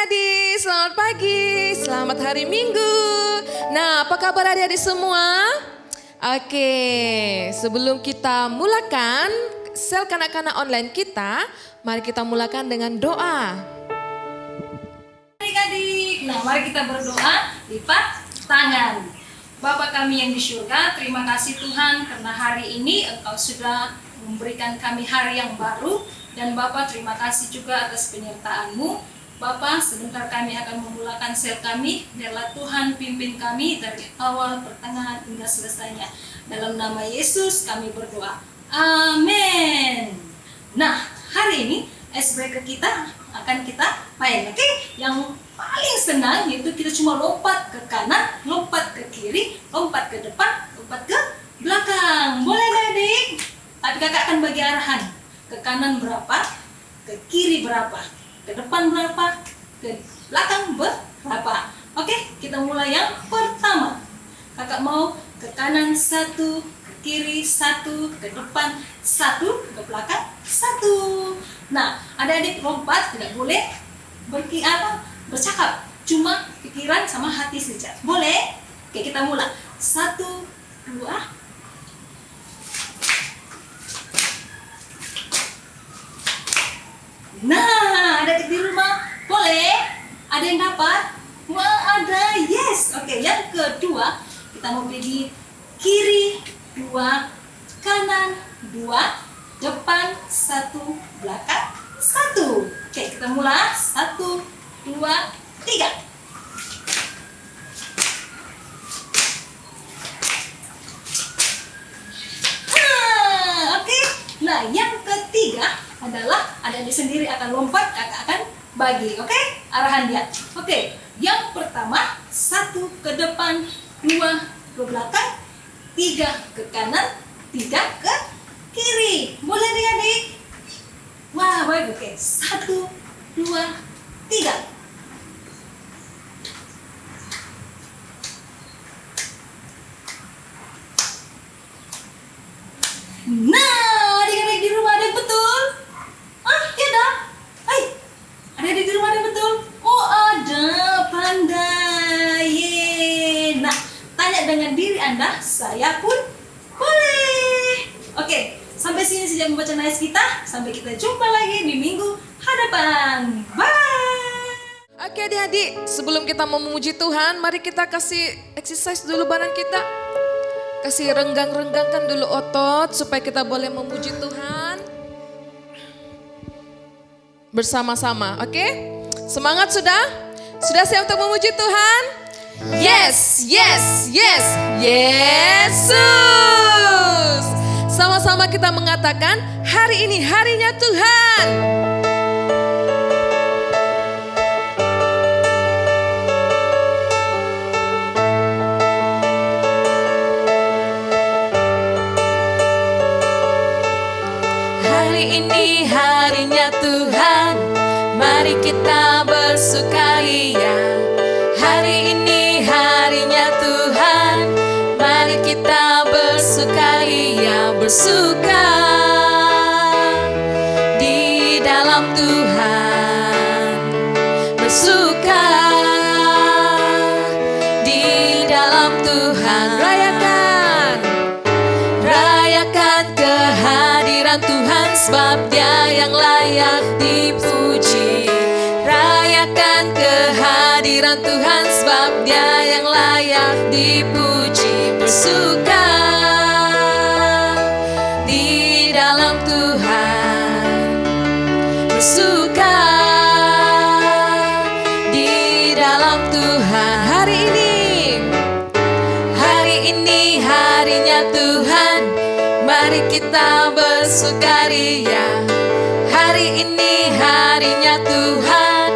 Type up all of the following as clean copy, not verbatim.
adik-adik, selamat pagi, selamat hari Minggu. Nah, apa kabar adik-adik semua? Oke, sebelum kita mulakan sel kanak-kanak online kita, mari kita mulakan dengan doa. Adik-adik, nah mari kita berdoa, lipat tangan. Bapa kami yang di surga, terima kasih Tuhan karena hari ini Engkau sudah memberikan kami hari yang baru. Dan Bapa terima kasih juga atas penyertaan-Mu. Bapa, sebentar kami akan memulakan sel kami. Biarlah Tuhan pimpin kami dari awal, pertengahan hingga selesainya. Dalam nama Yesus kami berdoa. Amin. Nah, hari ini icebreaker kita akan kita main, oke? Yang paling senang yaitu kita cuma lompat ke kanan, lompat ke kiri, lompat ke depan, lompat ke belakang. Boleh nggak, adik? Tapi kakak akan bagi arahan. Ke kanan berapa, ke kiri berapa, ke depan berapa, ke belakang berapa. Oke, kita mulai yang pertama. Kakak mau ke kanan 1, ke kiri 1, ke depan 1, ke belakang 1. Nah, adik-adik lompat tidak boleh bercakap, cuma pikiran sama hati saja. Boleh? Oke, kita mulai. 1, 2. Nah, ada di rumah, boleh? Ada yang dapat? Wah, ada, yes. Oke, yang kedua, kita mau pergi kiri 2, kanan 2, depan 1, belakang 1. Oke, kita mulai. 1, 2, 3. Oke. Nah, yang ketiga adalah adik-adik sendiri akan lompat, kakak akan bagi, oke? Arahan dia. Oke, yang pertama 1 ke depan, 2 ke belakang, 3 ke kanan, 3 ke kiri. Boleh adik-adik? Wah, baik, oke. 1, 2, 3. Nah, adik-adik di rumah ada yang betul? Ya dah. Hai, ada di rumah ada yang betul? Oh, ada, pandai. Yeay. Nah, tanya dengan diri Anda, saya pun boleh. Oke, sampai sini saja membaca nice kita. Sampai kita jumpa lagi di minggu hadapan. Bye. Oke adik-adik, sebelum kita mau memuji Tuhan, mari kita kasih exercise dulu bareng kita. Kasih renggang-renggangkan dulu otot supaya kita boleh memuji Tuhan. Bersama-sama, oke? Semangat sudah? Sudah siap untuk memuji Tuhan? Yes, yes, yes, Yesus. Sama-sama kita mengatakan, hari ini harinya Tuhan. Hari ini harinya Tuhan, mari kita bersukaria. Hari ini harinya Tuhan, mari kita bersukaria, bersuka di dalam Tuhan, bersuka di dalam Tuhan. Rayakan kehadiran Tuhan, sebab Dia yang layak dipuji. Rayakan kehadiran Tuhan, sebab Dia yang layak dipuji. Bersuka di dalam Tuhan, bersuka di dalam Tuhan. Hari ini harinya Tuhan, mari kita bersukaria. Hari ini harinya Tuhan,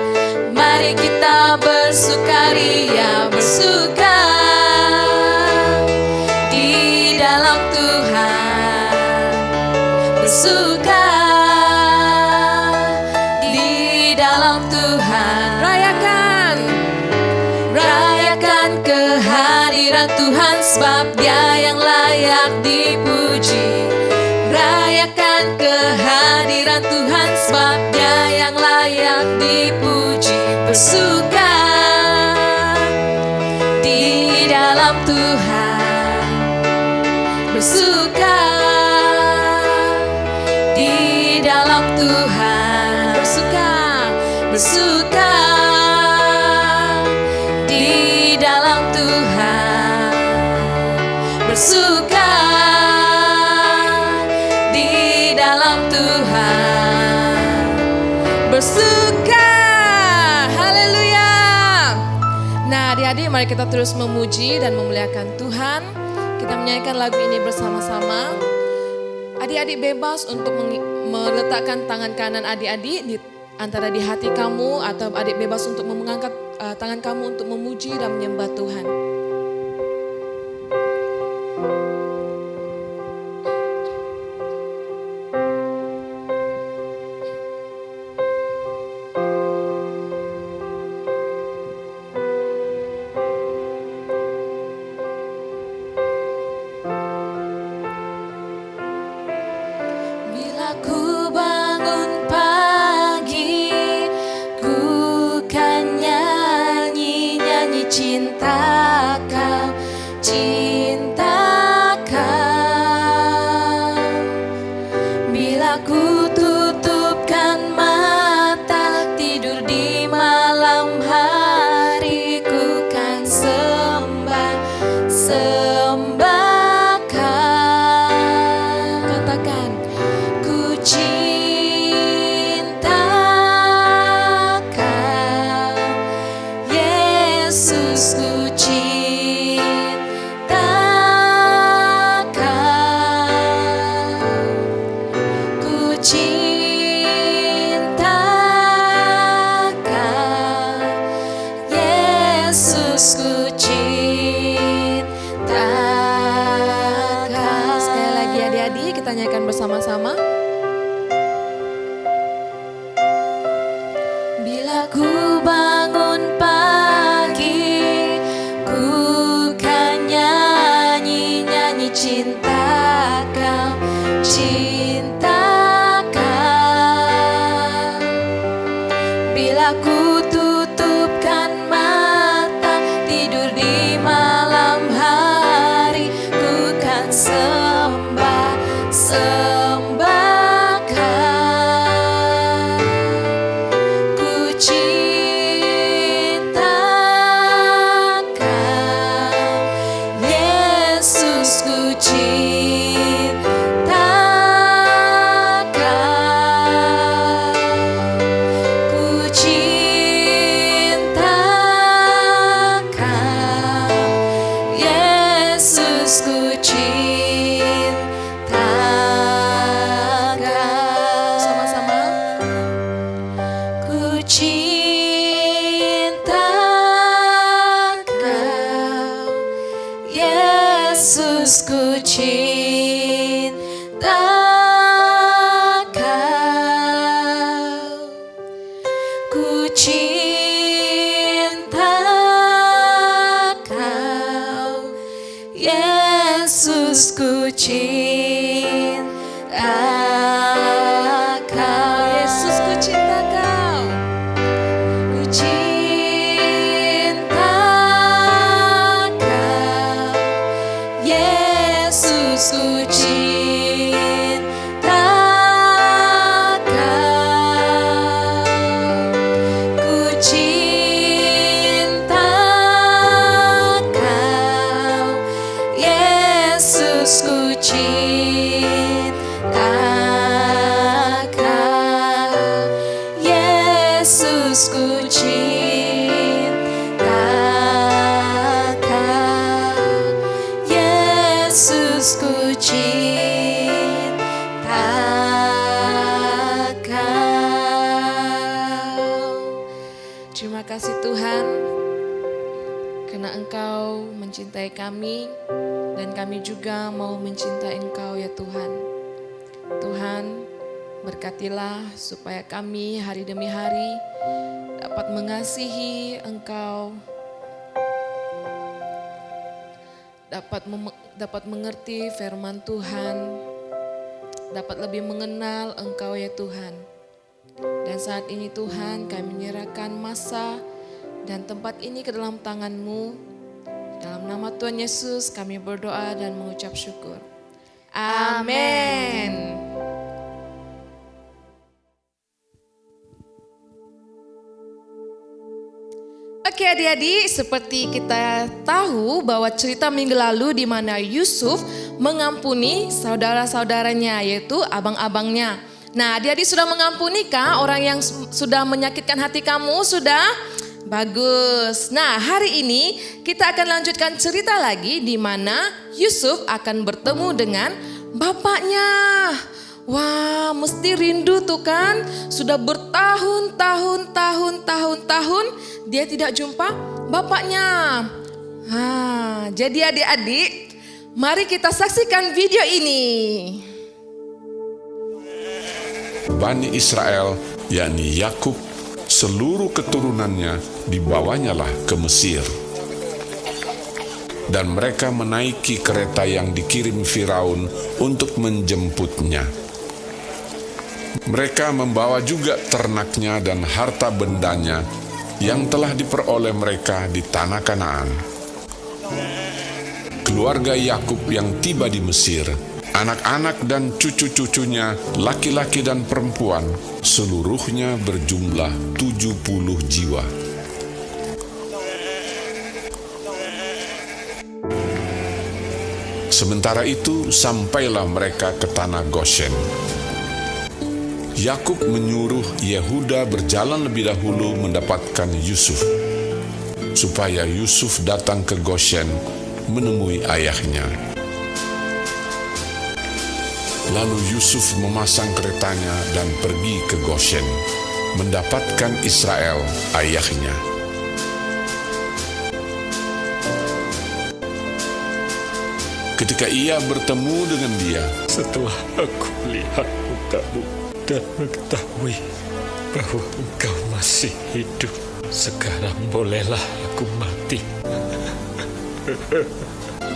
mari kita bersukaria, bersuka di dalam Tuhan, bersuka di dalam Tuhan. Rayakan kehadiran Tuhan, sebab Dia yang layak dipuji. Rayakan kehadiran Tuhan, sebab Dia yang layak dipuji. bersuka di dalam Tuhan, bersuka di dalam Tuhan, bersuka, bersuka di dalam Tuhan, bersuka di dalam Tuhan, bersuka. Haleluya. Nah, adik-adik, mari kita terus memuji dan memuliakan Tuhan. Kita menyanyikan lagu ini bersama-sama. Adik-adik bebas untuk meletakkan tangan kanan adik-adik di antara di hati kamu, atau adik bebas untuk mengangkat tangan kamu untuk memuji dan menyembah Tuhan. Bila ku bangun pagi, ku kan nyanyi-nyanyi cinta Kau, cinta Kau. Bila ku tutupkan mata, tidur di malam hari, ku kan sembah, sembah Kau. Katakan, ku cinta Kau, Yesus, ku cinta Kau, ku cinta Kau, Yesus, ku cinta Kau. Sekali lagi adik-adik, kita nyanyikan bersama-sama. Bila ku bangun pagi, ku kan nyanyi-nyanyi cinta Kau, cinta Kau. Bila ku tutupkan mata, tidur di malam hari, ku kan sembah, sembah Kau. Ku cinta Kau, Yesus, ku cinta Kau, ku cinta Kau, Yesus, ku cinta Kau. Sama-sama. Ku cinta Kau, Yesus, ku cinta Kau, ku cinta Kau, Yesus, ku cinta Kau, Yesus, ku cinta Kau. Ku cinta Kau, Yesus, ku cinta Kau, ku cinta Kau, Yesus, ku cinta Kau, Yesus, ku cinta Kau, Yesus, ku cinta Kau. Terima kasih Tuhan, karena Engkau mencintai kami dan kami juga mau mencintai Engkau ya Tuhan. Tuhan, berkatilah supaya kami hari demi hari dapat mengasihi Engkau, dapat mengerti firman Tuhan, dapat lebih mengenal Engkau ya Tuhan. Dan saat ini Tuhan kami menyerahkan masa dan tempat ini ke dalam tangan-Mu. Dalam nama Tuhan Yesus kami berdoa dan mengucap syukur. Amin. Oke adik-adik, seperti kita tahu bahwa cerita minggu lalu di mana Yusuf mengampuni saudara-saudaranya, yaitu abang-abangnya. Nah, adik-adik sudah mengampunikah orang yang sudah menyakitkan hati kamu? Sudah? Bagus. Nah, hari ini kita akan lanjutkan cerita lagi di mana Yusuf akan bertemu dengan bapaknya. Wah, mesti rindu tuh kan? Sudah bertahun-tahun dia tidak jumpa bapaknya. Jadi adik-adik, mari kita saksikan video ini. Bani Israel, yakni Yakub, seluruh keturunannya dibawanyalah ke Mesir. Dan mereka menaiki kereta yang dikirim Firaun untuk menjemputnya. Mereka membawa juga ternaknya dan harta bendanya yang telah diperoleh mereka di tanah Kanaan. Keluarga Yakub yang tiba di Mesir, anak-anak dan cucu-cucunya, laki-laki dan perempuan, seluruhnya berjumlah 70 jiwa. Sementara itu sampailah mereka ke tanah Goshen. Yakub menyuruh Yehuda berjalan lebih dahulu mendapatkan Yusuf, supaya Yusuf datang ke Goshen menemui ayahnya. Lalu Yusuf memasang keretanya dan pergi ke Goshen, mendapatkan Israel ayahnya. Ketika ia bertemu dengan dia, setelah aku melihat mukamu dan mengetahui bahwa engkau masih hidup, sekarang bolehlah aku mati.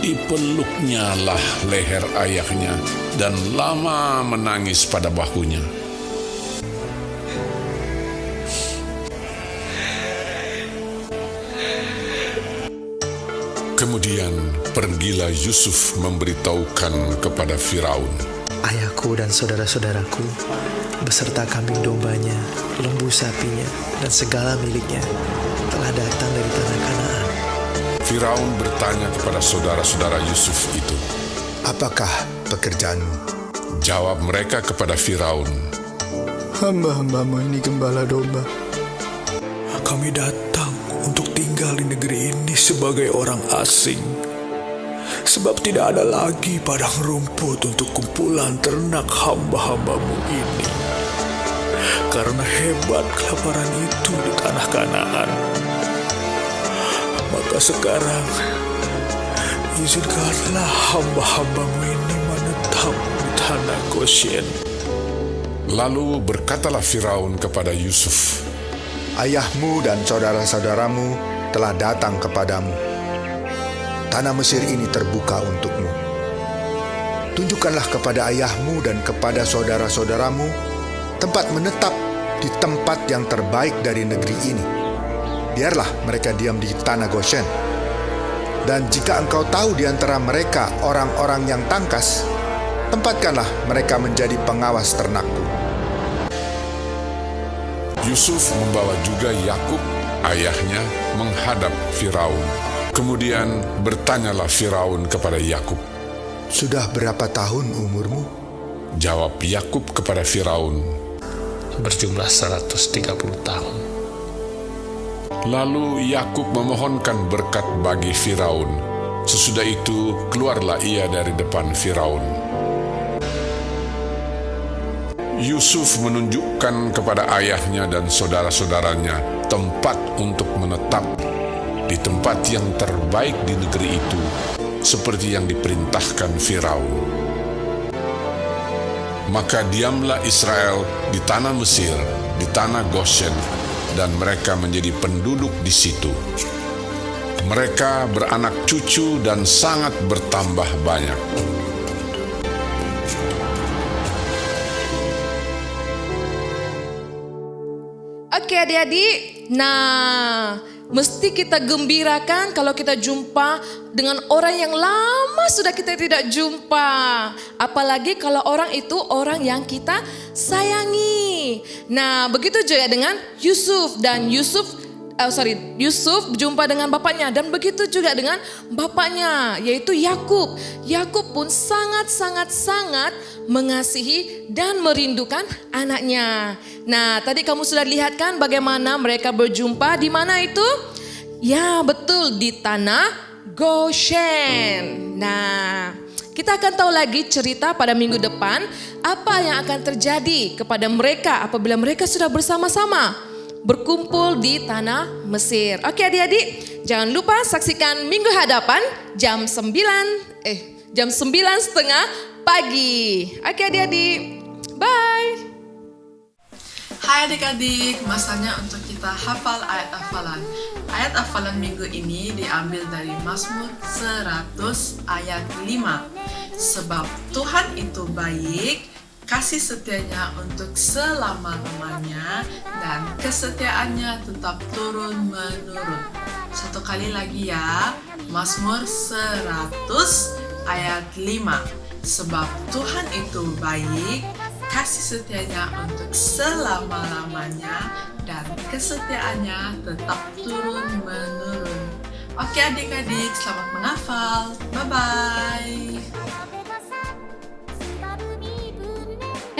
dipeluknya lah leher ayahnya dan lama menangis pada bahunya. Kemudian pergilah Yusuf memberitahukan kepada Firaun, ayahku dan saudara-saudaraku beserta kambing dombanya, lembu sapinya, dan segala miliknya telah datang dari tanah Kanaan. Firaun bertanya kepada saudara-saudara Yusuf itu, apakah pekerjaanmu? Jawab mereka kepada Firaun, hamba-hambamu ini gembala domba. Kami datang untuk tinggal di negeri ini sebagai orang asing, sebab tidak ada lagi padang rumput untuk kumpulan ternak hamba-hambamu ini. Karena hebat kelaparan itu di tanah Kanaan, maka sekarang izinkanlah hamba-hambamu ini menetap di tanah Goshen. Lalu berkatalah Firaun kepada Yusuf, Ayahmu dan saudara-saudaramu telah datang kepadamu. Tanah Mesir ini terbuka untukmu. Tunjukkanlah kepada ayahmu dan kepada saudara-saudaramu tempat menetap di tempat yang terbaik dari negeri ini. Biarlah mereka diam di tanah Goshen. Dan jika engkau tahu di antara mereka orang-orang yang tangkas, tempatkanlah mereka menjadi pengawas ternakku. Yusuf membawa juga Yakub, ayahnya, menghadap Firaun. Kemudian bertanyalah Firaun kepada Yakub, Sudah berapa tahun umurmu? jawab Yakub kepada Firaun, Berjumlah 130 tahun. Lalu Yakub memohonkan berkat bagi Firaun. Sesudah itu keluarlah ia dari depan Firaun. Yusuf menunjukkan kepada ayahnya dan saudara-saudaranya tempat untuk menetap di tempat yang terbaik di negeri itu, seperti yang diperintahkan Firaun. Maka diamlah Israel di tanah Mesir, di tanah Goshen, dan mereka menjadi penduduk di situ. Mereka beranak cucu dan sangat bertambah banyak. adik-adik. Nah, mesti kita gembirakan kalau kita jumpa dengan orang yang lama sudah kita tidak jumpa. Apalagi kalau orang itu orang yang kita sayangi. Nah, begitu juga dengan Yusuf dan Yusuf jumpa dengan bapaknya dan begitu juga dengan bapaknya yaitu Yakub. Yakub pun sangat mengasihi dan merindukan anaknya. Nah, tadi kamu sudah lihat kan bagaimana mereka berjumpa di mana itu? Ya, betul di tanah Goshen. Nah, kita akan tahu lagi cerita pada minggu depan apa yang akan terjadi kepada mereka apabila mereka sudah bersama-sama berkumpul di tanah Mesir. Oke adik-adik, jangan lupa saksikan minggu hadapan jam 9.30 pagi. Oke adik-adik, bye. Hai adik-adik, masanya untuk kita hafal ayat hafalan. Ayat hafalan minggu ini diambil dari Mazmur 100 ayat 5. Sebab Tuhan itu baik, kasih setianya untuk selama-lamanya, dan kesetiaannya tetap turun-menurun. Satu kali lagi ya, Mazmur 100 ayat 5. Sebab Tuhan itu baik, kasih setianya untuk selama-lamanya, dan kesetiaannya tetap turun-menurun. Oke adik-adik, selamat menghafal. Bye-bye.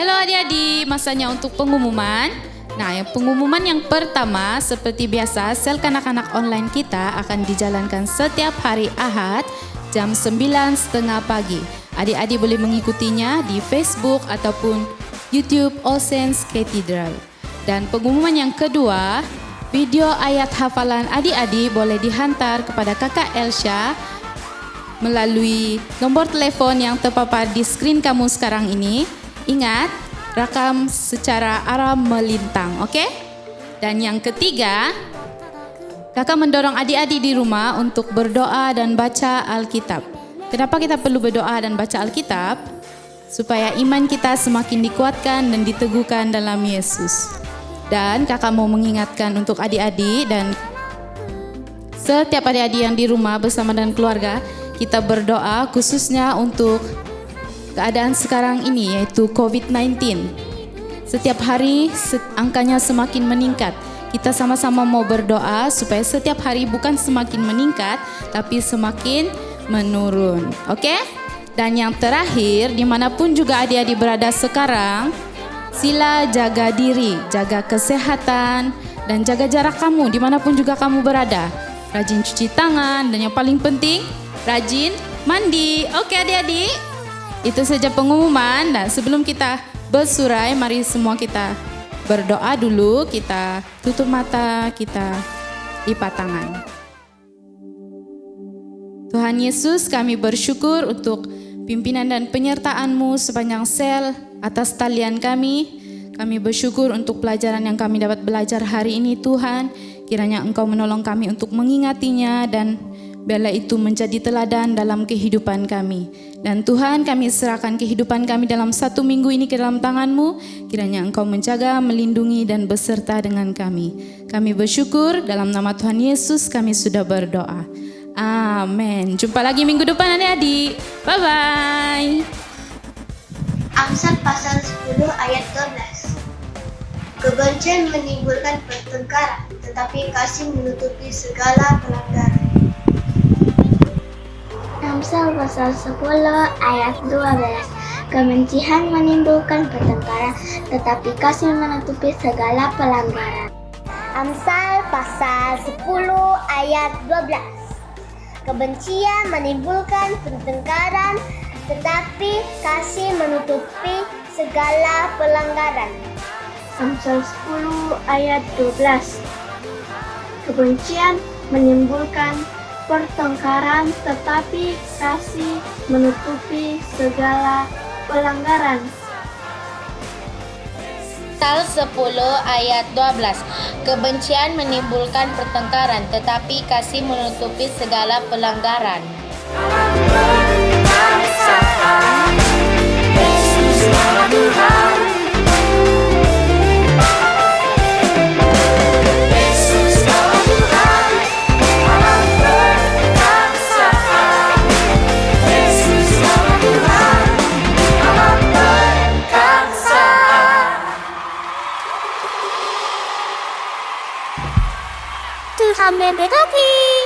Halo adik-adik, masanya untuk pengumuman. Nah, pengumuman yang pertama seperti biasa, sel kanak-kanak online kita akan dijalankan setiap hari Ahad jam 9.30 pagi. Adik-adik boleh mengikutinya di Facebook ataupun YouTube All Saints Cathedral. Dan pengumuman yang kedua, video ayat hafalan adik-adik boleh dihantar kepada Kakak Elsha melalui nomor telepon yang terpapar di skrin kamu sekarang ini. Ingat, rakam secara arah melintang, oke? Dan yang ketiga, kakak mendorong adik-adik di rumah untuk berdoa dan baca Alkitab. Kenapa kita perlu berdoa dan baca Alkitab? Supaya iman kita semakin dikuatkan dan diteguhkan dalam Yesus. Dan kakak mau mengingatkan untuk adik-adik dan setiap adik-adik yang di rumah bersama dengan keluarga, kita berdoa khususnya untuk keadaan sekarang ini yaitu COVID-19. Setiap hari angkanya semakin meningkat. Kita sama-sama mau berdoa supaya setiap hari bukan semakin meningkat tapi semakin menurun. Oke? Dan yang terakhir, dimanapun juga adik-adik berada sekarang, sila jaga diri, jaga kesehatan dan jaga jarak kamu dimanapun juga kamu berada. Rajin cuci tangan dan yang paling penting, rajin mandi. Oke adik-adik? Itu saja pengumuman, dan sebelum kita bersurai, mari semua kita berdoa dulu. Kita tutup mata, kita lipat tangan. Tuhan Yesus, kami bersyukur untuk pimpinan dan penyertaan-Mu sepanjang sel atas talian kami. Kami bersyukur untuk pelajaran yang kami dapat belajar hari ini Tuhan. Kiranya Engkau menolong kami untuk mengingatinya dan biarlah itu menjadi teladan dalam kehidupan kami. Dan Tuhan, kami serahkan kehidupan kami dalam 1 minggu ini ke dalam tangan-Mu. Kiranya Engkau menjaga, melindungi dan beserta dengan kami. Kami bersyukur dalam nama Tuhan Yesus kami sudah berdoa. Amin. Jumpa lagi minggu depan adik-adik. Bye-bye. Amsal pasal 10 ayat 12. Kebencian menimbulkan pertengkaran, tetapi kasih menutupi segala pelanggaran. Amsal pasal 10 ayat 12. Kebencian menimbulkan pertengkaran, tetapi kasih menutupi segala pelanggaran. Amsal pasal 10 ayat 12. Kebencian menimbulkan pertengkaran, tetapi kasih menutupi segala pelanggaran. Amsal 10 ayat 12. Kebencian menimbulkan pertengkaran, tetapi kasih menutupi segala pelanggaran. Amsal 10 ayat 12. Kebencian menimbulkan pertengkaran, tetapi kasih menutupi segala pelanggaran. Yesus Tuhan memberkati.